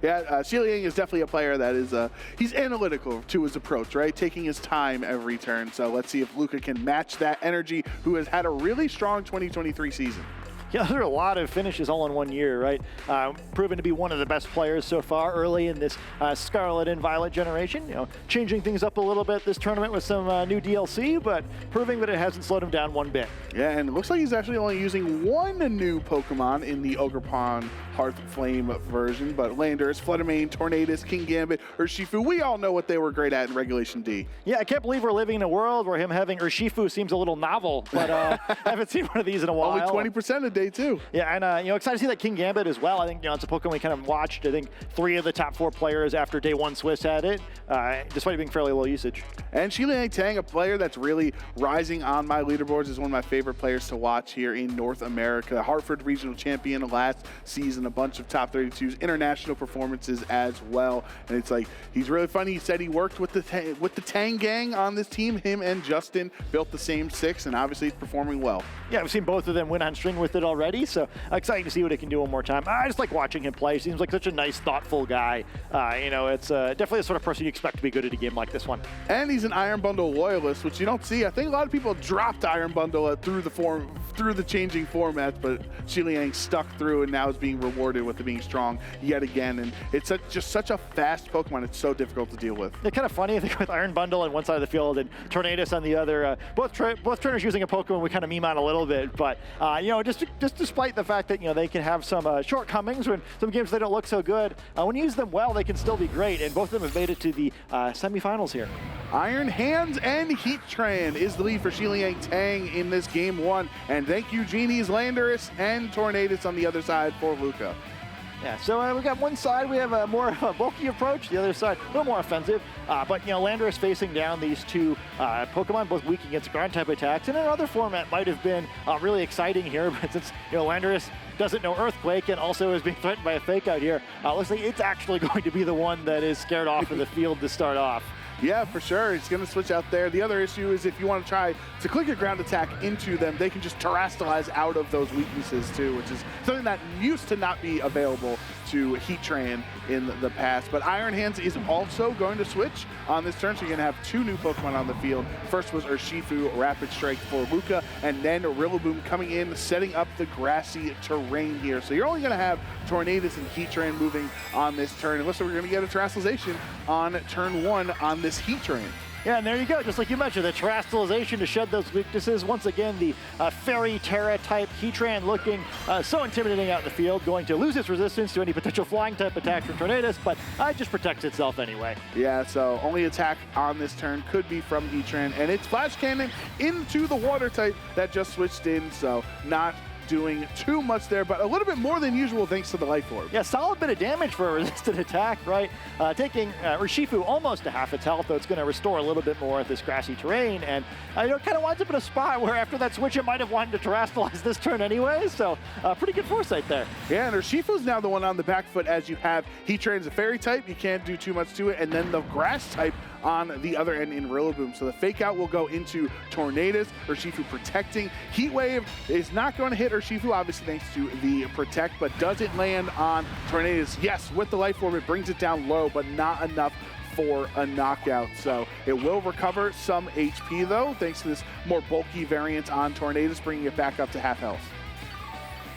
Yeah, SHILIANG is definitely a player that is, he's analytical to his approach, right? Taking his time every turn. So let's see if LUKA can match that energy, who has had a really strong 2023 season. Yeah, there are a lot of finishes all in one year, right? Proven to be one of the best players so far early in this Scarlet and Violet generation. You know, changing things up a little bit this tournament with some new DLC, but proving that it hasn't slowed him down one bit. Yeah, and it looks like he's actually only using one new Pokemon in the Ogerpon Hearth Flame version, but Landorus, Fluttermane, Tornadus, King Gambit, Urshifu, we all know what they were great at in Regulation D. Yeah, I can't believe we're living in a world where him having Urshifu seems a little novel, but I haven't seen one of these in a while. Only 20% a day too. Yeah, and excited to see that King Gambit as well. I think it's a Pokemon we kind of watched. I think 3 of the top 4 players after day 1 Swiss had it, despite it being fairly low usage. And SHILIANG TANG, a player that's really rising on my leaderboards, is one of my favorite players to watch here in North America. Hartford regional champion last season, a bunch of top 32s, international performances as well. And it's like, he's really funny. He said he worked with the Tang gang on this team. Him and Justin built the same 6, and obviously he's performing well. Yeah, we've seen both of them win on string with it already, so exciting to see what he can do one more time. I just like watching him play. Seems like such a nice, thoughtful guy. It's definitely the sort of person you expect to be good at a game like this one. And he's an Iron Bundle loyalist, which you don't see. I think a lot of people dropped Iron Bundle through the changing formats, but SHILIANG stuck through and now is being rewarded with it being strong yet again. And it's just such a fast Pokemon. It's so difficult to deal with. It's kind of funny, I think, with Iron Bundle on one side of the field and Tornadus on the other. Both trainers using a Pokemon we kind of meme on a little bit, but just despite the fact that they can have some shortcomings when some games they don't look so good, when you use them well, they can still be great. And both of them have made it to the semifinals here. Iron Hands and Heatran is the lead for SHILIANG TANG in this game 1. And thank you, Genies, Landorus, and Tornadus on the other side for LUKA. Yeah, so we got one side, we have a more bulky approach. The other side, a little more offensive. But Landorus facing down these 2 Pokemon, both weak against ground-type attacks. And another format might have been really exciting here, but since Landorus doesn't know Earthquake and also is being threatened by a Fake Out here, looks like it's actually going to be the one that is scared off of the field to start off. Yeah, for sure. He's going to switch out there. The other issue is if you want to try to click a ground attack into them, they can just terrestrialize out of those weaknesses too, which is something that used to not be available to Heatran in the past. But Iron Hands is also going to switch on this turn, so you're going to have 2 new Pokemon on the field. First was Urshifu, Rapid Strike for LUKA, and then Rillaboom coming in, setting up the grassy terrain here. So you're only going to have Tornadus and Heatran moving on this turn. It looks like we're going to get a terrestrialization on turn 1 on this Heatran. Yeah, and there you go. Just like you mentioned, the terrestrialization to shed those weaknesses. Once again, the Fairy Terra type Heatran looking so intimidating out in the field, going to lose its resistance to any potential flying type attack from Tornadus, but it just protects itself anyway. Yeah, so only attack on this turn could be from Heatran, and it's Flash Cannon into the water type that just switched in, so not doing too much there, but a little bit more than usual thanks to the Life Orb. Yeah, solid bit of damage for a resisted attack, right? Taking Urshifu almost to half its health, though it's going to restore a little bit more at this grassy terrain, and kind of winds up in a spot where after that switch it might have wanted to terrestrialize this turn anyway, so pretty good foresight there. Yeah, and Urshifu's now the one on the back foot as you have Heatran's a fairy type, you can't do too much to it, and then the grass type on the other end in Rillaboom. So the Fake Out will go into Tornadus, Urshifu protecting. Heat Wave is not going to hit Urshifu, obviously thanks to the Protect, but does it land on Tornadus? Yes, with the Life Orb, it brings it down low, but not enough for a knockout. So it will recover some HP though, thanks to this more bulky variant on Tornadus, bringing it back up to half health.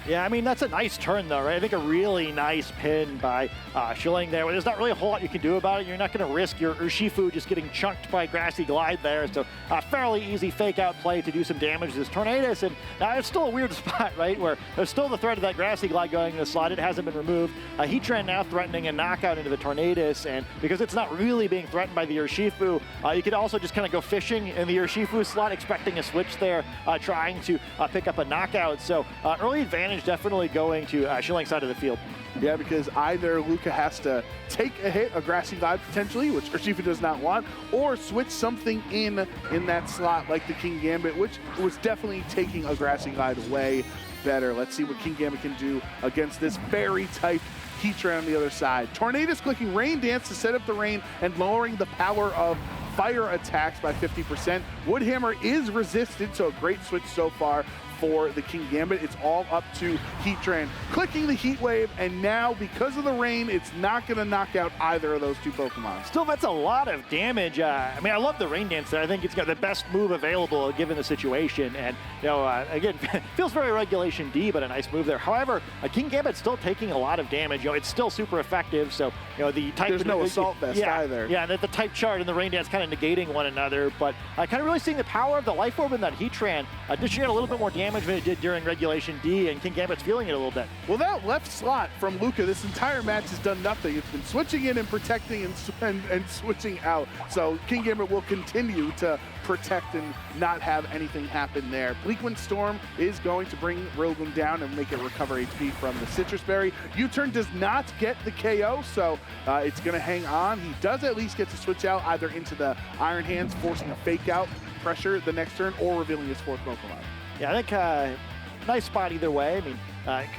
Yeah, I mean, that's a nice turn, though, right? I think a really nice pin by SHILIANG there. There's not really a whole lot you can do about it. You're not going to risk your Urshifu just getting chunked by Grassy Glide there. So fairly easy fake-out play to do some damage to this Tornadus. And it's still a weird spot, right, where there's still the threat of that Grassy Glide going in the slot. It hasn't been removed. Heatran now threatening a knockout into the Tornadus. And because it's not really being threatened by the Urshifu, you could also just kind of go fishing in the Urshifu slot, expecting a switch there, trying to pick up a knockout. So early advantage definitely going to SHILIANG's side of the field. Yeah, because either LUKA has to take a hit, a Grassy Glide potentially, which Urshifu does not want, or switch something in that slot like the King Gambit, which was definitely taking a Grassy Glide way better. Let's see what King Gambit can do against this fairy type Heatran on the other side. Tornadus clicking Rain Dance to set up the rain and lowering the power of fire attacks by 50%. Woodhammer is resisted, so a great switch so far for the King Gambit. It's all up to Heatran clicking the Heat Wave, and now because of the rain, it's not going to knock out either of those two Pokemon. Still, that's a lot of damage. I mean, I love the Rain Dance there. I think it's got the best move available given the situation. And, you know, again, feels very Regulation D, but a nice move there. However, King Gambit's still taking a lot of damage. You know, it's still super effective. So, you know, the type... There's no Assault Vest either. Yeah, and the type chart and the Rain Dance kind of negating one another. But kind of really seeing the power of the Life Orb in that Heatran. Dishing out a little bit more damage than it did during Regulation D, and King Gambit's feeling it a little bit. Well, that left slot from Luka this entire match has done nothing. It's been switching in and protecting and switching out. So King Gambit will continue to protect and not have anything happen there. Bleakwind Storm is going to bring Rillaboom down and make it recover HP from the Citrus Berry. U-turn does not get the KO, so it's going to hang on. He does at least get to switch out either into the Iron Hands, forcing a fake out pressure the next turn, or revealing his fourth Pokemon. Yeah, I think nice spot either way. I mean,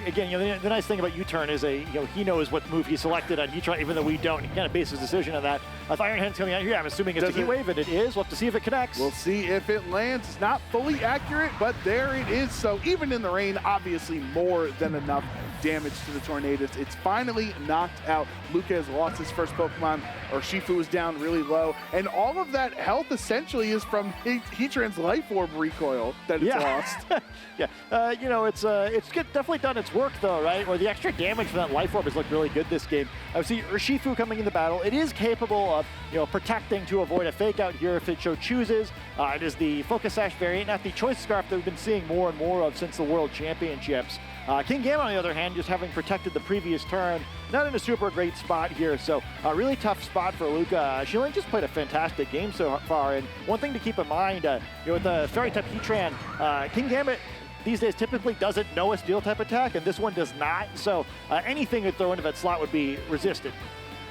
again, you know, the nice thing about U-turn is he knows what move he selected on Heatran, even though we don't. He kind of bases his decision on that. If Iron Hand's coming out here, I'm assuming it's a Heat Wave, and it is. We'll have to see if it connects. We'll see if it lands. It's not fully accurate, but there it is. So even in the rain, obviously more than enough damage to the Tornadus. It's finally knocked out. Luka has lost his first Pokemon, or Shifu is down really low, and all of that health essentially is from Heatran's Life Orb recoil that it's lost. Yeah, you know, it's definitely done its work though, right? Where the extra damage from that Life Orb has looked really good this game. Obviously, Urshifu coming in the battle, it is capable of, you know, protecting to avoid a fake out here if it so chooses. It is the Focus Sash variant, not the Choice Scarf that we've been seeing more and more of since the World Championships. King Gambit, on the other hand, just having protected the previous turn, not in a super great spot here. So a really tough spot for Luka. Shilling just played a fantastic game so far. And one thing to keep in mind, you know, with the Fairy type Heatran, King Gambit these days typically doesn't know a Steel type attack, and this one does not. So anything you throw into that slot would be resisted.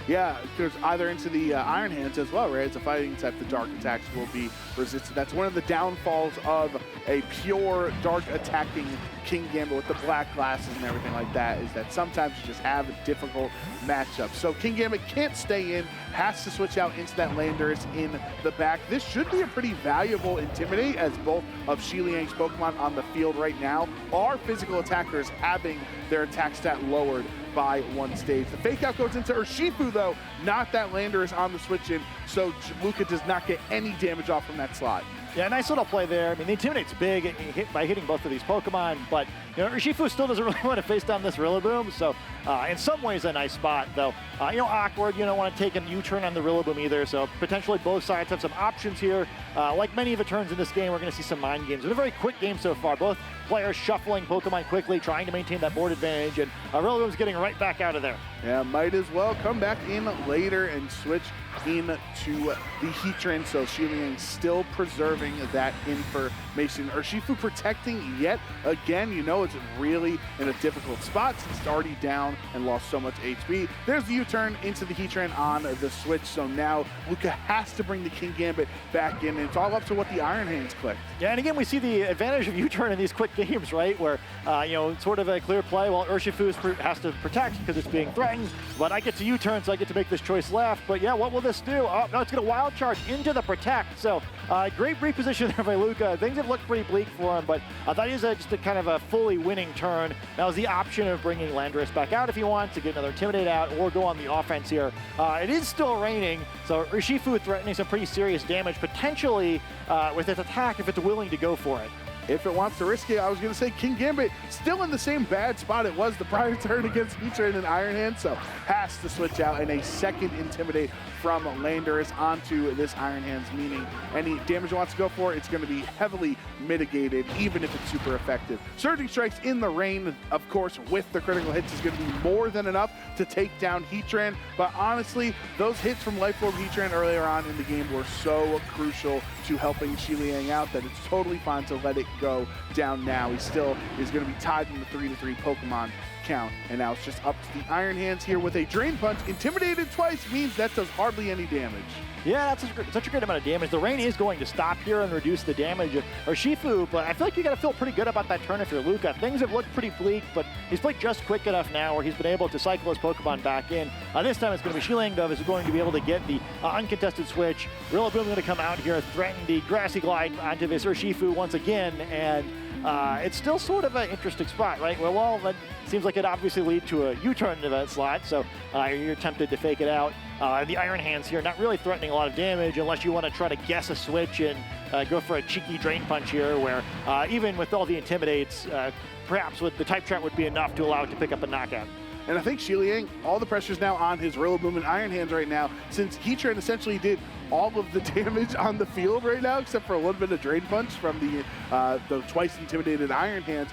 Yeah, because either into the Iron Hands as well, right? As a fighting type, the dark attacks will be resisted. That's one of the downfalls of a pure dark attacking King Gambit with the black glasses and everything like that, is that sometimes you just have a difficult matchup. So King Gambit can't stay in, has to switch out into that Landorus in the back. This should be a pretty valuable Intimidate, as both of Shiliang's Pokemon on the field right now are physical attackers, having their attack stat lowered by one stage. The fake out goes into Urshifu though, not that Landorus on the switch in, so Luka does not get any damage off from that slot. Yeah, nice little play there. I mean, the Intimidate's big by hitting both of these Pokemon, but you know, Urshifu still doesn't really want to face down this Rillaboom, so in some ways a nice spot, though. You know, awkward. You don't want to take a U-turn on the Rillaboom either, so potentially both sides have some options here. Like many of the turns in this game, we're going to see some mind games. It's a very quick game so far. Both players shuffling Pokemon quickly, trying to maintain that board advantage, and Rillaboom's getting right back out of there. Yeah, might as well come back in later and switch into the Heatran, so Shiliang still preserving that information. Urshifu protecting yet again. You know, it's really in a difficult spot since it's already down and lost so much HP. There's the U-turn into the Heatran on the switch, so now Luka has to bring the King Gambit back in, and it's all up to what the Iron Hands click. Yeah, and again, we see the advantage of U-turn in these quick games, right? Where, you know, sort of a clear play while Urshifu has to protect because it's being threatened, but I get to U-turn, so I get to make this choice left. But yeah, what will this do? Oh, no, it's going to wild charge into the protect. So great reposition there by Luka. Things have looked pretty bleak for him, but that is just a kind of a fully winning turn. Now is the option of bringing Landorus back out if he wants to get another Intimidate out or go on the offense here. It is still raining, so Urshifu threatening some pretty serious damage, potentially with its attack if it's willing to go for it. If it wants to risk it, I was going to say King Gambit still in the same bad spot it was the prior turn against Heatran and Iron Hand, so has to switch out, and a second Intimidate from Landorus onto this Iron Hands, meaning any damage it wants to go for, it's going to be heavily mitigated, even if it's super effective. Surging Strikes in the rain, of course, with the critical hits is going to be more than enough to take down Heatran, but honestly, those hits from Life Orb Heatran earlier on in the game were so crucial to helping Shiliang out that it's totally fine to let it go down now. He still is going to be tied in the 3-3 Pokemon count, and now it's just up to the Iron Hands here with a Drain Punch. Intimidated twice means that does hardly any damage. Yeah, that's such a great amount of damage. The rain is going to stop here and reduce the damage of Urshifu, but I feel like you got to feel pretty good about that turn if you're Luka. Things have looked pretty bleak, but he's played just quick enough now where he's been able to cycle his Pokemon back in. This time it's going to be Shiliang is going to be able to get the uncontested switch. Rillaboom going to come out here, threaten the Grassy Glide onto this Urshifu once again, and it's still sort of an interesting spot, right? Well, that seems like it obviously lead to a U-turn in that slot, so you're tempted to fake it out. The Iron Hands here not really threatening a lot of damage unless you want to try to guess a switch and go for a cheeky Drain Punch here, where even with all the Intimidates, perhaps with the Type Trap would be enough to allow it to pick up a knockout. And I think Shiliang, all the pressure's now on his Rillaboom and Iron Hands right now, since Heatran essentially did all of the damage on the field right now, except for a little bit of Drain Punch from the twice intimidated Iron Hands.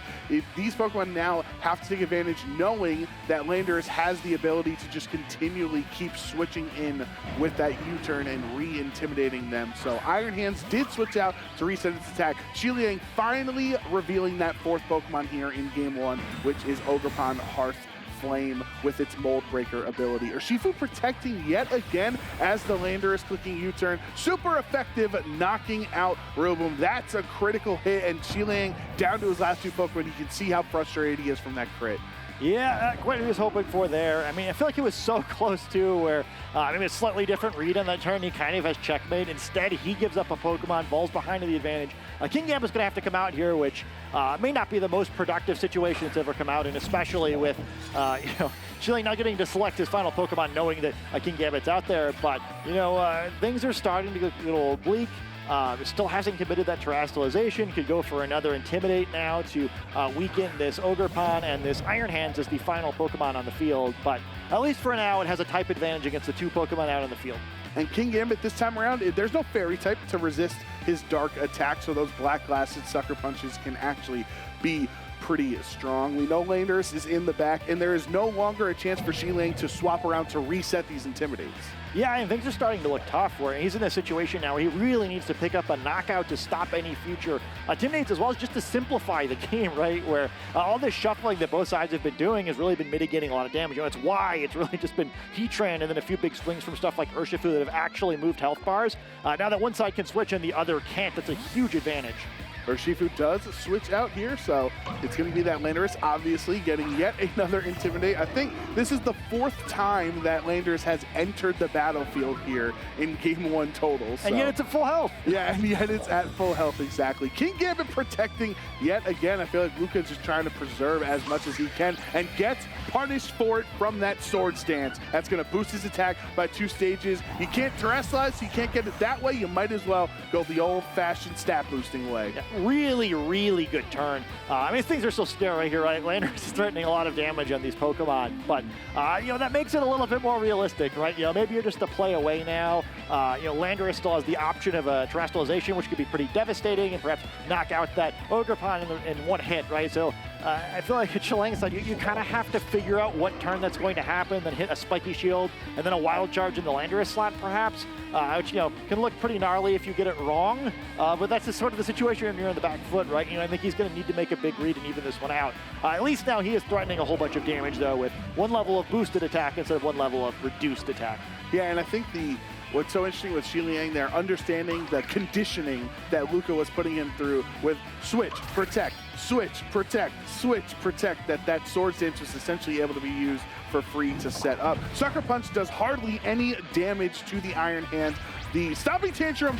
These Pokemon now have to take advantage knowing that Landorus has the ability to just continually keep switching in with that U-turn and re-intimidating them. So Iron Hands did switch out to reset its attack. Shiliang finally revealing that fourth Pokemon here in Game 1, which is Ogerpon Hearth Flame with its Mold Breaker ability. Urshifu protecting yet again as the Landorus clicking U-turn. Super effective, knocking out Rillaboom. That's a critical hit, and Shiliang down to his last two Pokemon. You can see how frustrated he is from that crit. Yeah, quite what he was hoping for there. I mean, I feel like it was so close to where, maybe a slightly different read on that turn. He kind of has checkmate. Instead, he gives up a Pokemon, falls behind to the advantage. Kingambit's going to have to come out here, which may not be the most productive situation it's ever come out in, especially with, Shiliang not getting to select his final Pokemon knowing that Kingambit's out there. But, things are starting to get a little bleak. Still hasn't committed that Terastallization. Could go for another Intimidate now to weaken this Ogerpon, and this Iron Hands is the final Pokemon on the field. But at least for now, it has a type advantage against the two Pokemon out on the field. And Kingambit this time around, there's no Fairy type to resist his Dark attack, so those Black Glasses Sucker Punches can actually be pretty strong. We know Landorus is in the back, and there is no longer a chance for Shiliang to swap around to reset these Intimidates. Yeah, and things are starting to look tough where he's in a situation now where he really needs to pick up a knockout to stop any future Intimidates, as well as just to simplify the game, right? Where all this shuffling that both sides have been doing has really been mitigating a lot of damage. That's why it's really just been Heatran and then a few big swings from stuff like Urshifu that have actually moved health bars. Now that one side can switch and the other can't, that's a huge advantage. Urshifu does switch out here, so it's going to be that Landorus obviously getting yet another Intimidate. I think this is the fourth time that Landorus has entered the battlefield here in Game 1 total. So. And yet it's at full health. Yeah, and yet it's at full health, exactly. Kingambit protecting yet again. I feel like Luka's just trying to preserve as much as he can and gets punished for it from that Sword Stance. That's going to boost his attack by 2 stages. You can't Terastallize, so you can't get it that way. You might as well go the old-fashioned stat boosting way. Yeah. Really, really good turn. I mean, things are still scary here, right? Landorus is threatening a lot of damage on these Pokemon, but, that makes it a little bit more realistic, right? Maybe you're just a play away now. Landorus still has the option of a Terastallization, which could be pretty devastating and perhaps knock out that Ogerpon in one hit, right? So I feel like at Shilang's side, you kind of have to figure out what turn that's going to happen, then hit a Spiky Shield, and then a Wild Charge in the Landorus slot, perhaps, which, can look pretty gnarly if you get it wrong, but that's sort of the situation when you're in the back foot, right? I think he's going to need to make a big read and even this one out. At least now he is threatening a whole bunch of damage, though, with one level of boosted attack instead of one level of reduced attack. Yeah, and I think what's so interesting with Shiliang there, understanding the conditioning that Luka was putting him through with switch, protect, switch, protect, switch, protect, that Sword Stance was essentially able to be used for free to set up. Sucker Punch does hardly any damage to the Iron Hands. The Stomping Tantrum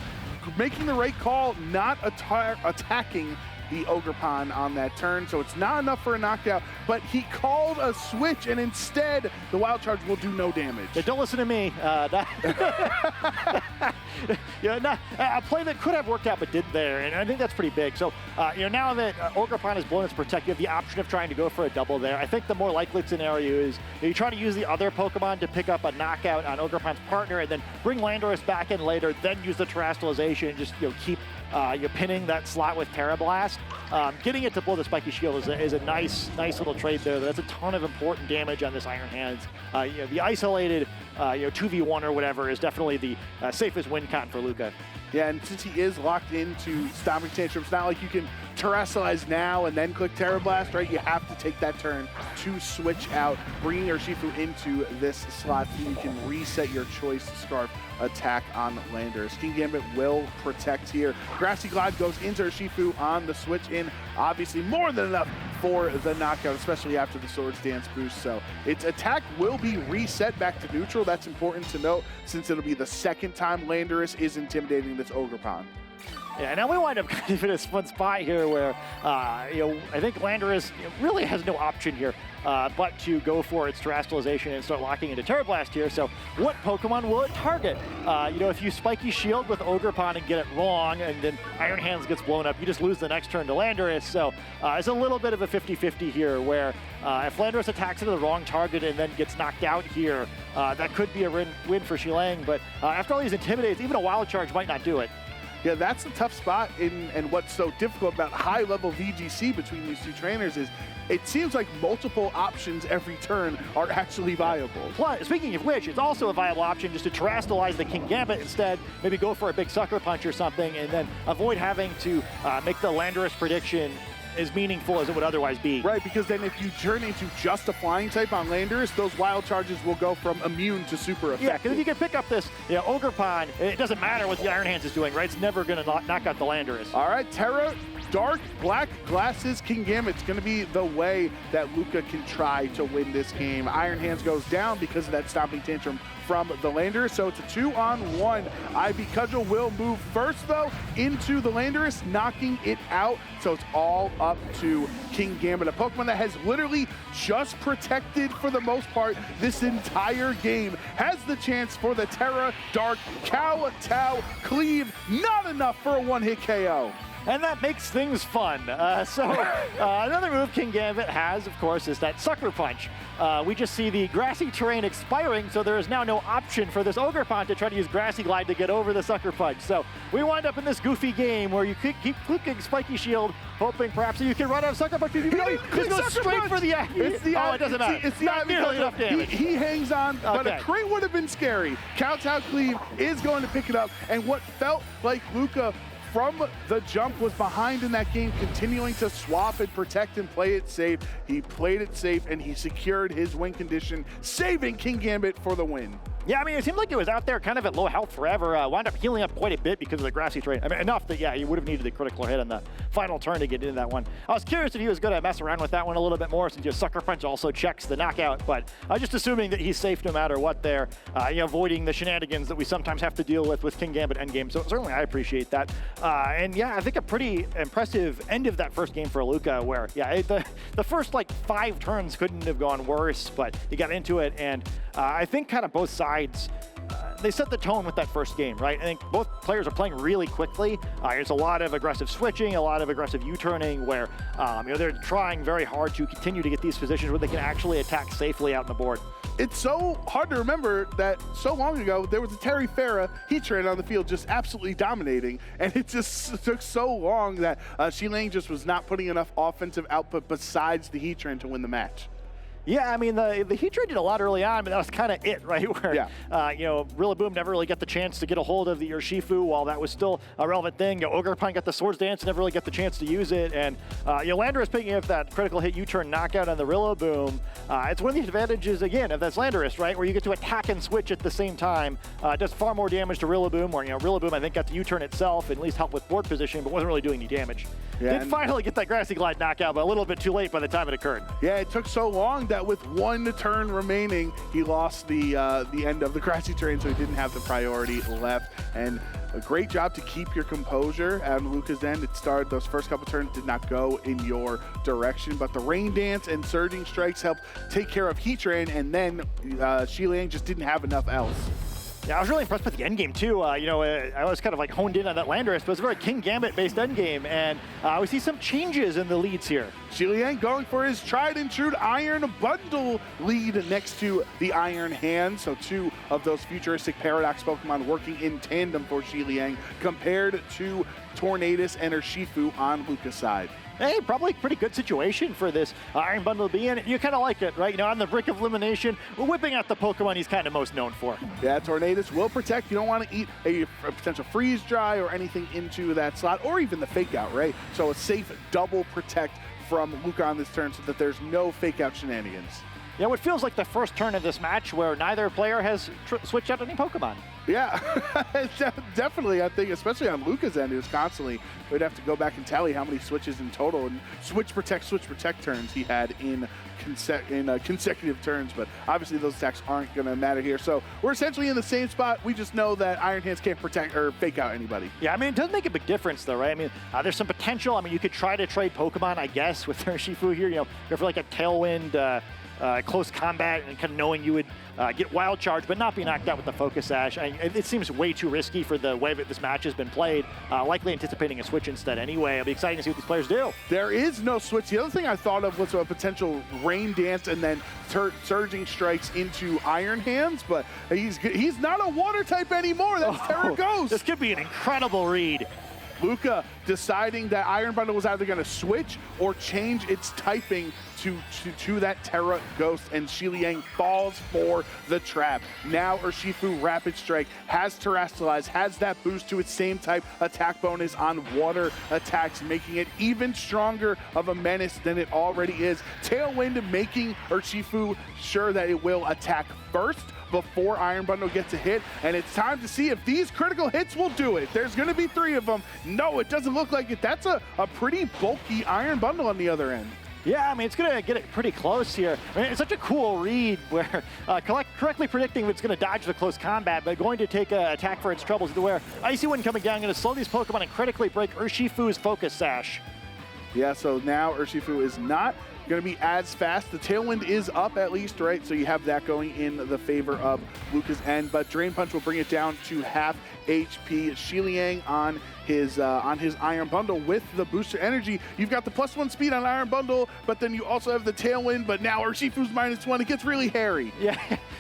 making the right call, not attacking the Ogerpon on that turn, so it's not enough for a knockout, but he called a switch, and instead the Wild Charge will do no damage. Yeah, don't listen to me. A play that could have worked out but didn't there, and I think that's pretty big. So, now that Ogerpon has blown its protect, you have the option of trying to go for a double there. I think the more likely scenario is you try to use the other Pokemon to pick up a knockout on Ogerpon's partner, and then bring Landorus back in later, then use the Terastallization and just keep you're pinning that slot with Terra Blast. Getting it to blow the Spiky Shield is a nice little trade there. That's a ton of important damage on this Iron Hands. The isolated 2v1 or whatever is definitely the safest win con for Luka. Yeah, and since he is locked into Stomping Tantrum, it's not like you can Terrestrialize now and then click Terra Blast, right? You have to take that turn to switch out, bringing Urshifu into this slot so you can reset your choice Scarf attack on Landers. Kingambit will protect here. Grassy Glide goes into Urshifu on the switch in. Obviously more than enough for the knockout, especially after the Swords Dance boost. So its attack will be reset back to neutral. That's important to note since it'll be the second time Landorus is intimidating this Ogerpon. Yeah, now we wind up kind of in a fun spot here where, I think Landorus really has no option here but to go for its Terrestrialization and start locking into Terra Blast here. So what Pokemon will it target? If you Spiky Shield with Ogerpon and get it wrong and then Iron Hands gets blown up, you just lose the next turn to Landorus. So it's a little bit of a 50-50 here where if Landorus attacks into the wrong target and then gets knocked out here, that could be a win for Shilang. But after all these Intimidates, even a Wild Charge might not do it. Yeah, that's the tough spot and what's so difficult about high-level VGC between these two trainers is it seems like multiple options every turn are actually viable. Plus, speaking of which, it's also a viable option just to Terrestrialize the Kingambit instead, maybe go for a big Sucker Punch or something, and then avoid having to make the Landorus prediction as meaningful as it would otherwise be. Right, because then if you turn into just a flying type on Landorus, those wild charges will go from immune to super effective. Yeah, because if you can pick up this Ogerpon, it doesn't matter what the Iron Hands is doing, right? It's never going to knock out the Landorus. All right, Terra, Dark, Black Glasses, Kingambit's going to be the way that Luka can try to win this game. Iron Hands goes down because of that Stomping Tantrum from the Landorus, so it's a 2-on-1. IB Cudgel will move first, though, into the Landorus, knocking it out, so it's all up to Kingambit, a Pokemon that has literally just protected, for the most part, this entire game, has the chance for the Terra, Dark, Kowtow, Cleave, not enough for a one-hit KO. And that makes things fun. Another move Kingambit has, of course, is that Sucker Punch. We just see the grassy terrain expiring, so there is now no option for this Ogerpon to try to use Grassy Glide to get over the Sucker Punch. So we wind up in this goofy game where you keep clicking Spiky Shield, hoping perhaps that you can run out of Sucker Punch. Just go straight for the it doesn't matter. It's not nearly enough damage. He hangs on, but a crate would have been scary. Kowtow Cleave is going to pick it up, and what felt like Luka from the jump was behind in that game, continuing to swap and protect and play it safe. He played it safe and he secured his win condition, saving Kingambit for the win. Yeah, I mean, it seemed like it was out there kind of at low health forever. Wound up healing up quite a bit because of the grassy terrain. I mean, enough that, yeah, you would have needed the critical hit on the final turn to get into that one. I was curious if he was going to mess around with that one a little bit more since your Sucker Punch also checks the knockout, but just assuming that he's safe no matter what there, avoiding the shenanigans that we sometimes have to deal with Kingambit endgame. So certainly I appreciate that. And yeah, I think a pretty impressive end of that first game for Luka where, yeah, the first like 5 turns couldn't have gone worse, but he got into it, and I think kind of both sides they set the tone with that first game, right? I think both players are playing really quickly. There's a lot of aggressive switching, a lot of aggressive U-turning where they're trying very hard to continue to get these positions where they can actually attack safely out on the board. It's so hard to remember that so long ago there was a Terry Farah Heatran on the field just absolutely dominating, and it just took so long that Shilang just was not putting enough offensive output besides the Heatran to win the match. Yeah, I mean, the Heatran did a lot early on, but that was kind of it, right? Where, Rillaboom never really got the chance to get a hold of the Urshifu while that was still a relevant thing. Ogerpon got the Swords Dance, never really got the chance to use it. And Landorus picking up that critical hit U-turn knockout on the Rillaboom. It's one of the advantages, again, of that Landorus, right? Where you get to attack and switch at the same time. It does far more damage to Rillaboom, where, Rillaboom, I think, got the U-turn itself and at least helped with board position, but wasn't really doing any damage. Yeah, did finally get that Grassy Glide knockout, but a little bit too late by the time it occurred. Yeah, it took so long that with one turn remaining, he lost the end of the grassy terrain, so he didn't have the priority left. And a great job to keep your composure on Luka's end. It started, those first couple turns did not go in your direction, but the Rain Dance and Surging Strikes helped take care of Heatran, and then Shilang just didn't have enough else. Yeah, I was really impressed with the endgame too. I was kind of like honed in on that Landorus, but it's a very Kingambit based endgame, and we see some changes in the leads here. Shilang going for his tried and true Iron Bundle lead next to the Iron Hand. So 2 of those futuristic Paradox Pokemon working in tandem for Shilang compared to Tornadus and Urshifu on Luka's side. hey, probably a pretty good situation for this Iron Bundle to be in. You kind of like it, right? You know, on the brink of elimination, we're whipping out the Pokemon he's kind of most known for. Yeah, Tornadus will protect. You don't want to eat a potential freeze dry or anything into that slot, or even the fake out, right? So a safe double protect from Luka on this turn so that there's no fake out shenanigans. Yeah, what feels like the first turn of this match where neither player has switched out any Pokemon. Yeah, definitely. I think, especially on Luka's end, it was constantly, we'd have to go back and tally how many switches in total and switch protect turns he had in consecutive turns. But obviously those attacks aren't going to matter here. So we're essentially in the same spot. We just know that Iron Hands can't protect or fake out anybody. Yeah, I mean, it does make a big difference, though, right? I mean, there's some potential. I mean, you could try to trade Pokemon, I guess, with Urshifu here. You know, go for like a Tailwind, close combat, and kind of knowing you would get Wild Charge, but not be knocked out with the Focus Sash. It seems way too risky for the way that this match has been played. Likely anticipating a switch instead anyway. It'll be exciting to see what these players do. There is no switch. The other thing I thought of was a potential Rain Dance and then Surging Strikes into Iron Hands, but he's not a Water type anymore. That's Terra Ghost. This could be an incredible read. Luka deciding that Iron Bundle was either going to switch or change its typing to that Terra Ghost, and SHILIANG falls for the trap. Now Urshifu Rapid Strike has Terrestrialize, has that boost to its same type attack bonus on water attacks, making it even stronger of a menace than it already is. Tailwind making Urshifu sure that it will attack first before Iron Bundle gets a hit, and it's time to see if these critical hits will do it. There's going to be 3 of them. No, it doesn't look like it. That's a pretty bulky Iron Bundle on the other end. Yeah, I mean, it's going to get it pretty close here. I mean, it's such a cool read where correctly predicting it's going to dodge the close combat, but going to take an attack for its troubles to where Icy Wind coming down, going to slow these Pokemon and critically break Urshifu's Focus Sash. Yeah, so now Urshifu is not going to be as fast. The Tailwind is up at least, right? So you have that going in the favor of Luka's end, but Drain Punch will bring it down to half HP. SHILIANG on his Iron Bundle with the booster energy. You've got the +1 speed on Iron Bundle, but then you also have the Tailwind, but now Urshifu's -1. It gets really hairy. Yeah,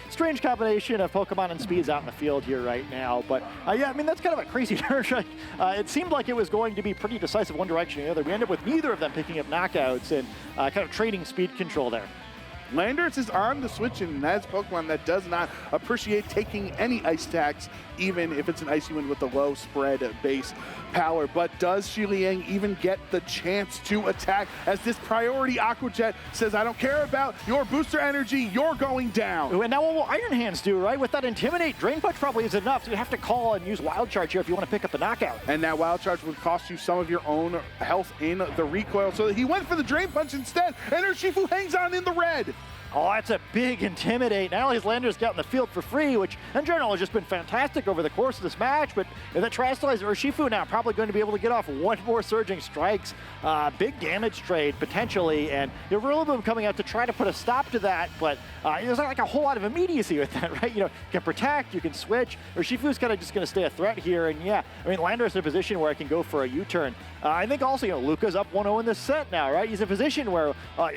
strange combination of Pokemon and speeds out in the field here right now. But yeah, I mean, that's kind of a crazy turn. It seemed like it was going to be pretty decisive one direction or the other. We end up with neither of them picking up knockouts and kind of trading speed control there. Landorus is on the switch, and that's Pokemon that does not appreciate taking any ice attacks, even if it's an Icy Wind with the low spread base power. But does SHILIANG even get the chance to attack as this priority Aqua Jet says, I don't care about your booster energy, you're going down. Ooh, and now what will Iron Hands do, right? With that Intimidate, Drain Punch probably is enough, so you have to call and use Wild Charge here if you want to pick up a knockout. And that Wild Charge would cost you some of your own health in the recoil, so he went for the Drain Punch instead, and Urshifu hangs on in the red. Oh, that's a big Intimidate. Not only has Landorus gotten the field for free, which in general has just been fantastic over the course of this match, but if that Terrestrialized Urshifu now probably going to be able to get off 1 more Surging Strikes. Big damage trade, potentially, and your Rillaboom coming out to try to put a stop to that, but there's not like a whole lot of immediacy with that, right? You know, you can protect, you can switch. Urshifu's kind of just going to stay a threat here, and yeah, I mean, Landorus in a position where I can go for a U-turn. I think also, you know, Luka's up 1-0 in this set now, right? He's in a position where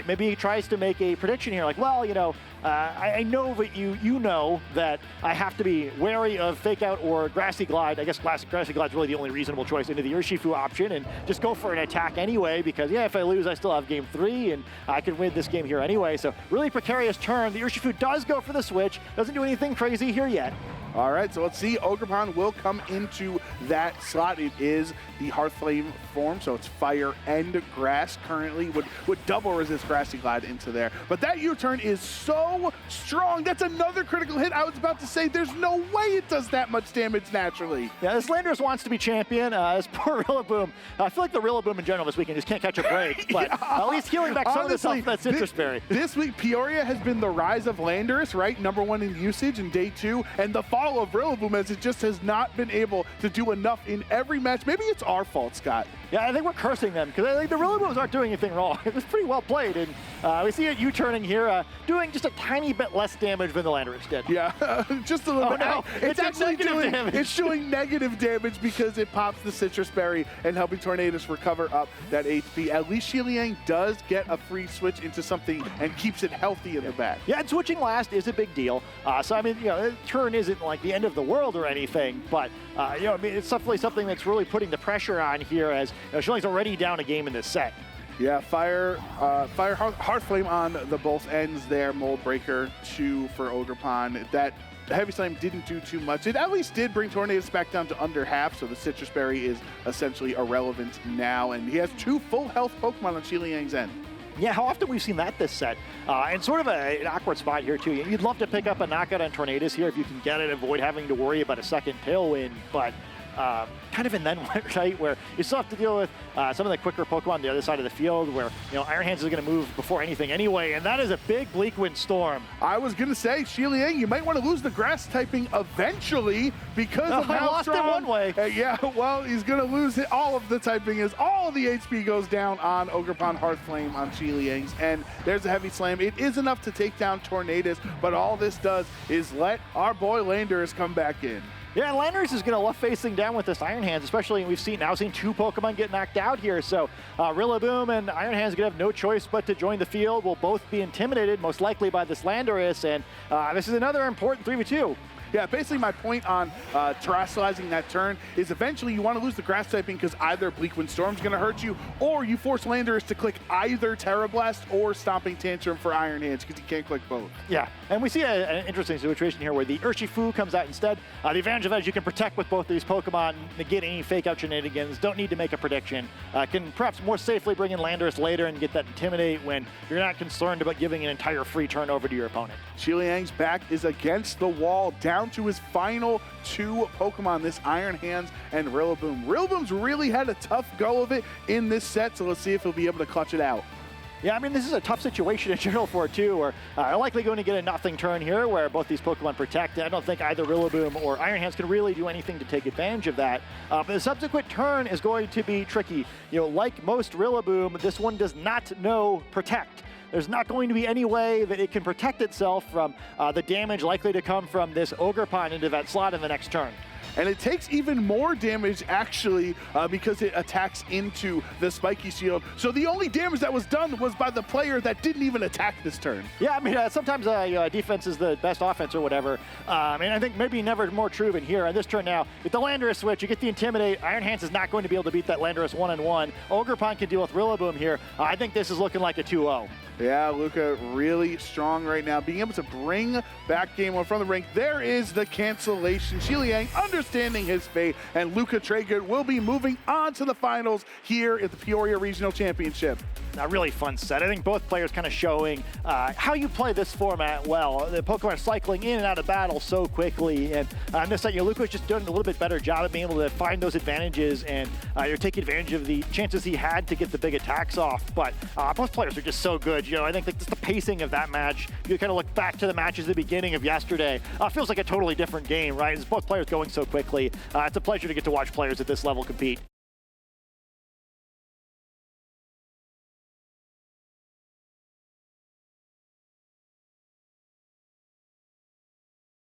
maybe he tries to make a prediction here, like, well, you know, I know that you know that I have to be wary of Fake Out or Grassy Glide. I guess Grassy Glide's really the only reasonable choice into the Urshifu option, and just go for an attack anyway, because yeah, if I lose, I still have game 3, and I can win this game here anyway. So really precarious turn. The Urshifu does go for the switch. Doesn't do anything crazy here yet. All right, so let's see. Ogerpon will come into that slot. It is the Hearthflame form, so it's fire and grass currently. Would double resist Grassy Glide into there. But that U-turn is so strong. That's another critical hit. I was about to say there's no way it does that much damage naturally. Yeah, this Landorus wants to be champion. This poor Rillaboom. I feel like the Rillaboom in general this weekend just can't catch a break. But yeah, at least healing back some of the stuff that's Citrus Berry. This week, Peoria has been the rise of Landorus, right? #1 in usage in day 2. And the fall of Rillaboom, as it just has not been able to do enough in every match. Maybe it's our fault, Scott. Yeah, I think we're cursing them, because I think the Rillabooms aren't doing anything wrong. It was pretty well played, and we see it U-turning here, doing just a tiny bit less damage than the Landorus did. Yeah, just a little bit. No, it's actually doing damage. It's doing negative damage because it pops the Citrus Berry and helping Tornadus recover up that HP. At least SHILIANG does get a free switch into something and keeps it healthy in the back. Yeah, and switching last is a big deal. So I mean, you know, the turn isn't like the end of the world or anything, but you know, I mean, it's definitely something that's really putting the pressure on here, as you know, SHILIANG's already down a game in this set. Yeah, Hearth Flame on the both ends there. Mold Breaker 2 for Ogerpon. That Heavy Slam didn't do too much. It at least did bring Tornadus back down to under half, so the Citrus Berry is essentially irrelevant now. And he has 2 full health Pokemon on Shiliang's end. Yeah, how often we've seen that this set. And sort of an awkward spot here, too. You'd love to pick up a knockout on Tornadus here if you can get it, avoid having to worry about a second Tailwind, but kind of in then right where you still have to deal with some of the quicker Pokemon on the other side of the field where, you know, Iron Hands is going to move before anything anyway, and that is a big Bleak Wind Storm. I was going to say, Shiliang, you might want to lose the grass typing eventually because of how lost strong. It one way. Yeah, well, he's going to lose it. All of the typing as all of the HP goes down on Ogerpon Hearth Flame on Shiliang's, and there's a Heavy Slam. It is enough to take down Tornadus, but all this does is let our boy Landorus come back in. Yeah, Landorus is going to love facing down with this Iron Hands, especially we've seen 2 Pokemon get knocked out here. So Rillaboom and Iron Hands are going to have no choice but to join the field. Will both be intimidated, most likely by this Landorus, and this is another important 3v2. Yeah, basically my point on terrestrializing that turn is eventually you want to lose the grass typing because either Bleak Wind Storm's going to hurt you, or you force Landorus to click either Terra Blast or Stomping Tantrum for Iron Hands because he can't click both. Yeah, and we see an interesting situation here where the Urshifu comes out instead. The advantage of that is you can protect with both these Pokemon, negate any fake out shenanigans, don't need to make a prediction. Can perhaps more safely bring in Landorus later and get that Intimidate when you're not concerned about giving an entire free turn over to your opponent. Shiliang's back is against the wall, down to his final 2 Pokemon, this Iron Hands and Rillaboom. Rillaboom's really had a tough go of it in this set, so let's see if he'll be able to clutch it out. Yeah, I mean, this is a tough situation in general for it, too, where are likely going to get a nothing turn here where both these Pokemon protect. I don't think either Rillaboom or Iron Hands can really do anything to take advantage of that. But the subsequent turn is going to be tricky. You know, like most Rillaboom, this one does not know Protect. There's not going to be any way that it can protect itself from the damage likely to come from this Ogerpon into that slot in the next turn. And it takes even more damage, actually, because it attacks into the Spiky Shield. So the only damage that was done was by the player that didn't even attack this turn. Yeah, I mean, sometimes defense is the best offense or whatever. And I think maybe never more true than here. On this turn now, with the Landorus switch, you get the Intimidate. Iron Hands is not going to be able to beat that Landorus one-on-one. Ogerpon can deal with Rillaboom here. I think this is looking like a 2-0. Yeah, Luka really strong right now, being able to bring back Game 1 from the rink. There is the cancellation. Shiliang understanding his fate, and LUKA TREJGUT will be moving on to the finals here at the Peoria Regional Championship. A really fun set. I think both players kind of showing how you play this format well. The Pokemon are cycling in and out of battle so quickly, and on this set, Luka's just doing a little bit better job of being able to find those advantages, and you're taking advantage of the chances he had to get the big attacks off. But both players are just so good. You know, I think just the pacing of that match, you kind of look back to the matches at the beginning of yesterday, feels like a totally different game, right? It's both players going so quickly. It's a pleasure to get to watch players at this level compete.